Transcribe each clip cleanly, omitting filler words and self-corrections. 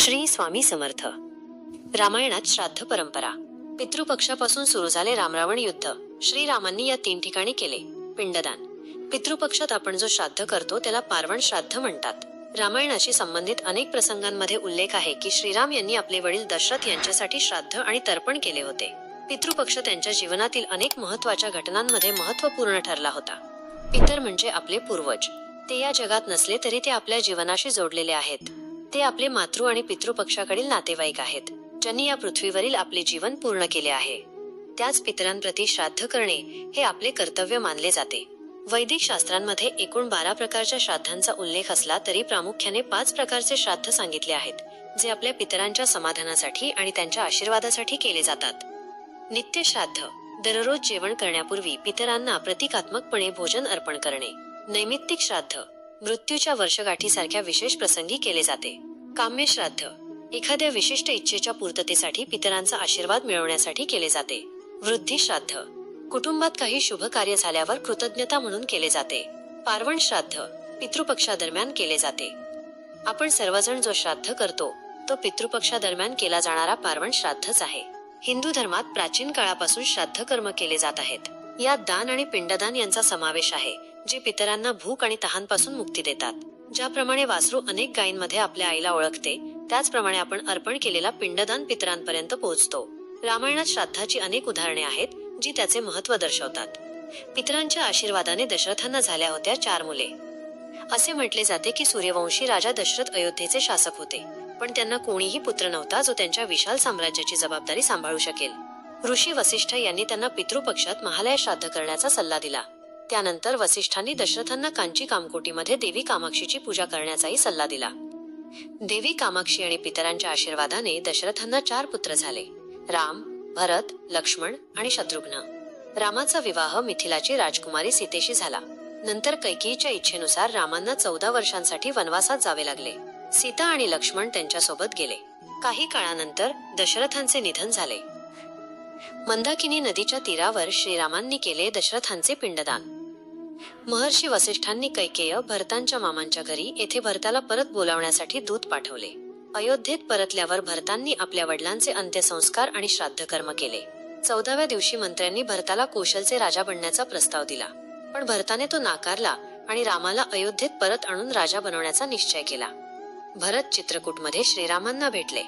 श्री स्वामी समर्थ. रामायणात श्राद्ध परंपरा. पितृपक्षापासून सुरू झाले रामरावण युद्ध. श्रीरामांनी या 3 ठिकाणी केले पिंडदान. पितृपक्षात आपण जो श्राद्ध करतो त्याला पार्वण श्राद्ध म्हणतात. रामायणाशी संबंधित अनेक प्रसंगांमध्ये उल्लेख आहे की श्रीराम यांनी आपले वडील दशरथ यांच्यासाठी श्राद्ध आणि तर्पण केले होते. पितृपक्ष त्यांच्या जीवनातील अनेक महत्त्वाच्या घटनांमध्ये महत्त्वपूर्ण ठरला होता. पितर म्हणजे आपले पूर्वज. ते या जगात नसले तरी ते आपल्या जीवनाशी जोडलेले आहेत. ते आपले मातृ आणि पितृपक्षाकडील नातेवाईक आहेत, ज्यांनी या पृथ्वीवरील आपले जीवन पूर्ण केले आहे. त्याच पितरांप्रती श्राद्ध करणे हे आपले कर्तव्य मानले जाते. वैदिक शास्त्रांमध्ये एकूण 12 प्रकारच्या श्राद्धांचा उल्लेख असला तरी प्रामुख्याने 5 प्रकारचे श्राद्ध सांगितले आहेत, जे आपल्या पितरांच्या समाधानासाठी आणि त्यांच्या आशीर्वादासाठी केले जातात. नित्य श्राद्ध. दररोज जेवण करण्यापूर्वी पितरांना प्रतिकात्मकपणे भोजन अर्पण करणे. नैमित्तिक श्राद्ध. मृत्यूच्या वर्षगाठीसारख्या विशेष प्रसंगी केले जाते. काम्य श्राद्ध. एखाद्या विशिष्ट इच्छेच्या पूर्ततेसाठी पितरांचा आशीर्वाद मिळवण्यासाठी केले जाते. वृद्धी श्राद्ध. कुटुंबात काही शुभ कार्य झाल्यावर कृतज्ञता म्हणून केले जाते. पार्वण श्राद्ध. पितृपक्षादरम्यान केले जाते. आपण सर्वजण जो श्राद्ध करतो तो पितृपक्षादरम्यान केला जाणारा पार्वण श्राद्धच आहे. हिंदू धर्मात प्राचीन काळापासून श्राद्ध कर्म केले जात आहेत. यात दान आणि पिंडदान यांचा समावेश आहे, जे पितरांना भूक आणि तहानपासून मुक्ती देतात. ज्याप्रमाणे वासरू अनेक गायींमध्ये आपल्या आईला ओळखते, त्याचप्रमाणे आपण अर्पण केलेला पिंडदान पितरांपर्यंत पोहोचतो. रामायणात श्राद्धाची अनेक उदाहरणे आहेत, जी त्याचे महत्त्व दर्शवतात. पितरांच्या आशीर्वादाने दशरथांना झाल्या होत्या 4 मुले. असे म्हटले जाते की सूर्यवंशी राजा दशरथ अयोध्येचे शासक होते, पण त्यांना कोणीही पुत्र नव्हता जो त्यांच्या विशाल साम्राज्याची जबाबदारी सांभाळू शकेल. ऋषी वसिष्ठ यांनी त्यांना पितृपक्षात महालय श्राद्ध करण्याचा सल्ला दिला. त्यानंतर वसिष्ठांनी दशरथांना कांची कामकोटीमध्ये देवी कामाक्षीची पूजा करण्याचाही सल्ला दिला. देवी कामाक्षी आणि पितरांच्या आशीर्वादाने दशरथांना 4 पुत्र झाले: राम, भरत, लक्ष्मण आणि शत्रुघ्न. रामाचा विवाह मिथिलाची राजकुमारी सीतेशी झाला. नंतर कैकेयीच्या इच्छेनुसार रामांना 14 वर्षांसाठी वनवासात जावे लागले. सीता आणि लक्ष्मण त्यांच्यासोबत गेले. काही काळानंतर दशरथांचे निधन झाले. मंदाकिनी नदीच्या तीरावर श्रीरामांनी केले दशरथांचे पिंडदान. महर्षी वसिष्ठांनी कैकेय भरतांच्या मामांच्या घरी येथे भरताला परत बोलावण्यासाठी दूत पाठवले. अयोध्येत परतल्यावर भरतांनी आपल्या वडिलांचे अंत्यसंस्कार आणि श्राद्ध कर्म केले. 14व्या दिवशी मंत्र्यांनी भरताला कौशलचे राजा बनण्याचा प्रस्ताव दिला, पण भरताने तो नाकारला आणि रामाला अयोध्येत परत आणून राजा बनवण्याचा निश्चय केला. भरत चित्रकूटमध्ये श्रीरामांना भेटले.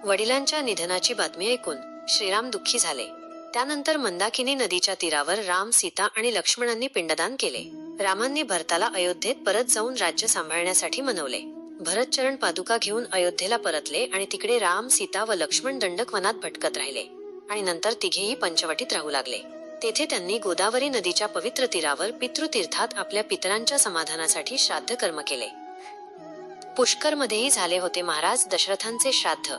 वडिलांच्या निधनाची बातमी ऐकून श्रीराम दुःखी झाले. त्यानंतर मंदाकिनी नदीच्या तीरावर राम, सीता आणि लक्ष्मणांनी पिंडदान केले. रामांनी भरताला अयोध्येत परत जाऊन राज्य सांभाळण्यासाठी मनवले. भरत चरण पादुका घेऊन अयोध्येला परतले आणि तिकडे राम, सीता व लक्ष्मण दंडक वनात भटकत राहिले आणि नंतर तिघेही पंचवटीत राहू लागले. तेथे त्यांनी गोदावरी नदीच्या पवित्र तीरावर पितृतीर्थात आपल्या पितरांच्या समाधानासाठी श्राद्ध कर्म केले. पुष्करमध्येही झाले होते महाराज दशरथांचे श्राद्ध.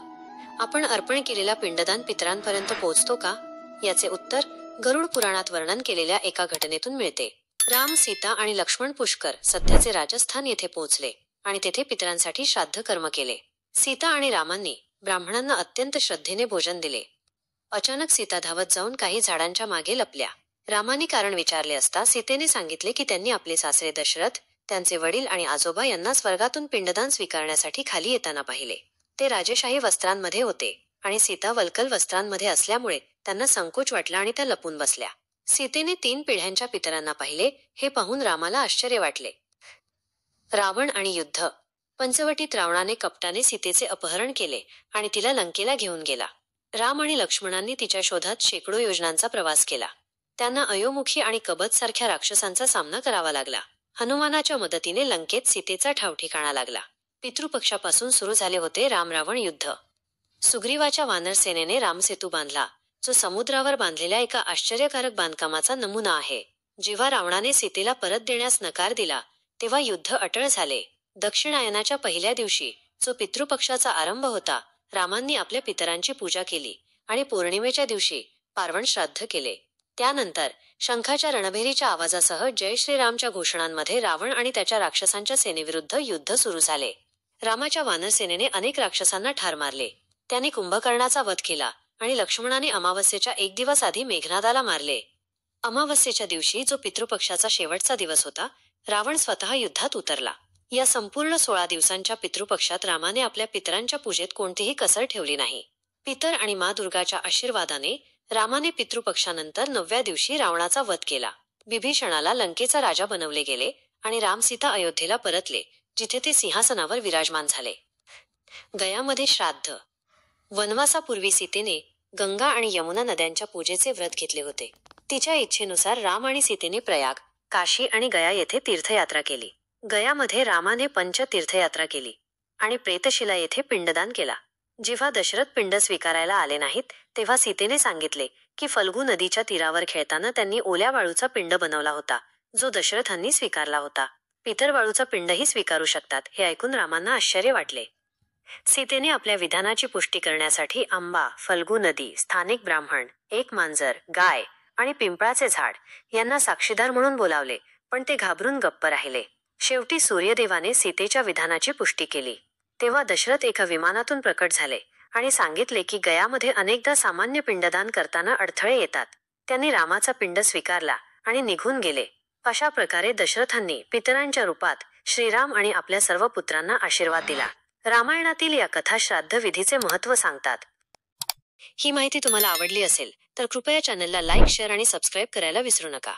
आपण अर्पण केलेला पिंडदान पितरांपर्यंत पोहोचतो का? याचे उत्तर गरुड पुराणात वर्णन केलेल्या एका घटनेतून मिळते. राम, सीता आणि लक्ष्मण पुष्कर सध्याचे राजस्थान येथे पोहोचले आणि तेथे पितरांसाठी श्राद्ध कर्म केले. सीता आणि रामांनी ब्राह्मणांना अत्यंत श्रद्धेने भोजन दिले. अचानक सीता धावत जाऊन काही झाडांच्या मागे लपल्या. रामांनी कारण विचारले असता सीतेने सांगितले की त्यांनी आपले सासरे दशरथ, त्यांचे वडील आणि आजोबा यांना स्वर्गातून पिंडदान स्वीकारण्यासाठी खाली येताना पाहिले. ते राजेशाही वस्त्रांमध्ये होते आणि सीता वल्कल वस्त्रांमध्ये असल्यामुळे त्यांना संकोच वाटला आणि त्या लपून बसल्या. सीतेने 3 पिढ्यांच्या पितरांना पाहिले. हे पाहून रामाला आश्चर्य वाटले. रावण आणि युद्ध. पंचवटीत रावणाने कपटाने सीतेचे अपहरण केले आणि तिला लंकेला घेऊन गेला. राम आणि लक्ष्मणांनी तिच्या शोधात शेकडो योजनांचा प्रवास केला. त्यांना अयोमुखी आणि कबत सारख्या राक्षसांचा सामना करावा लागला. हनुमानाच्या मदतीने लंकेत सीतेचा ठावठिकाणा लागला. पितृपक्षापासून सुरू झाले होते राम-रावण युद्ध. सुग्रीवाच्या वानरसेनेने रामसेतू बांधला, जो समुद्रावर बांधलेल्या एका आश्चर्यकारक बांधकामाचा नमुना आहे. जेव्हा रावणाने सीतेला परत देण्यास नकार दिला तेव्हा युद्ध अटळ झाले. दक्षिणायनाच्या पहिल्या दिवशी, जो पितृपक्षाचा आरंभ होता, रामांनी आपल्या पितरांची पूजा केली आणि पौर्णिमेच्या दिवशी पार्वण श्राद्ध केले. त्यानंतर शंखाच्या रणभेरीच्या आवाजासह जय श्रीरामच्या घोषणांमध्ये रावण आणि त्याच्या राक्षसांच्या सेनेविरुद्ध युद्ध सुरू झाले. रामाच्या वानरसेनेने अनेक राक्षसांना ठार मारले. त्याने कुंभकर्णाचा वध केला आणि लक्ष्मणाने अमावस्येच्या 1 दिवस आधी मेघनादाला मारले. अमावस्येच्या दिवशी, जो पितृपक्षाचा शेवटचा दिवस होता, रावण स्वतः युद्धात उतरला. या संपूर्ण 16 दिवसांच्या पितृपक्षात रामाने आपल्या पितरांच्या पूजेत कोणतीही कसर ठेवली नाही. पितर आणि माँ दुर्गाच्या आशीर्वादाने रामाने पितृपक्षानंतर 9व्या दिवशी रावणाचा वध केला. विभीषणाला लंकेचा राजा बनवले गेले आणि राम सीता अयोध्येला परतले, जिथे ते सिंहासनावर विराजमान झाले. गयामध्ये श्राद्ध. वनवासापूर्वी सीतेने गंगा आणि यमुना नद्यांच्या पूजेचे व्रत घेतले होते. तिच्या इच्छेनुसार राम आणि सीतेने प्रयाग, काशी आणि गया येथे तीर्थयात्रा केली. गयामध्ये रामाने पंचतीर्थयात्रा केली आणि प्रेतशिला येथे पिंडदान केला. जेव्हा दशरथ पिंड स्वीकारायला आले नाहीत, तेव्हा सीतेने सांगितले की फल्गू नदीच्या तीरावर खेळताना त्यांनी ओल्या वाळूचा पिंड बनवला होता, जो दशरथांनी स्वीकारला होता. पितर वाळूचा पिंडही स्वीकारू शकतात, हे ऐकून रामांना आश्चर्य वाटले. सीतेने आपल्या विधानाची पुष्टी करण्यासाठी आंबा, फल्गू नदी, स्थानिक ब्राह्मण, एक मांजर, गाय आणि पिंपळाचे झाड यांना साक्षीदार म्हणून बोलावले, पण ते घाबरून गप्प राहिले. शेवटी सूर्यदेवाने सीतेच्या विधानाची पुष्टी केली. तेव्हा दशरथ एका विमानातून प्रकट झाले आणि सांगितले की गयामध्ये अनेकदा सामान्य पिंडदान करताना अडथळे येतात. त्यांनी रामाचा पिंड स्वीकारला आणि निघून गेले. अशा प्रकारे दशरथांनी पितरांच्या रूपात श्रीराम आणि आपल्या सर्व पुत्रांना आशीर्वाद दिला. रामायणातील या कथा श्राद्ध विधीचे महत्त्व सांगतात. ही माहिती तुम्हाला आवडली असेल तर कृपया चॅनलला लाईक, शेअर आणि सबस्क्राईब करायला विसरू नका.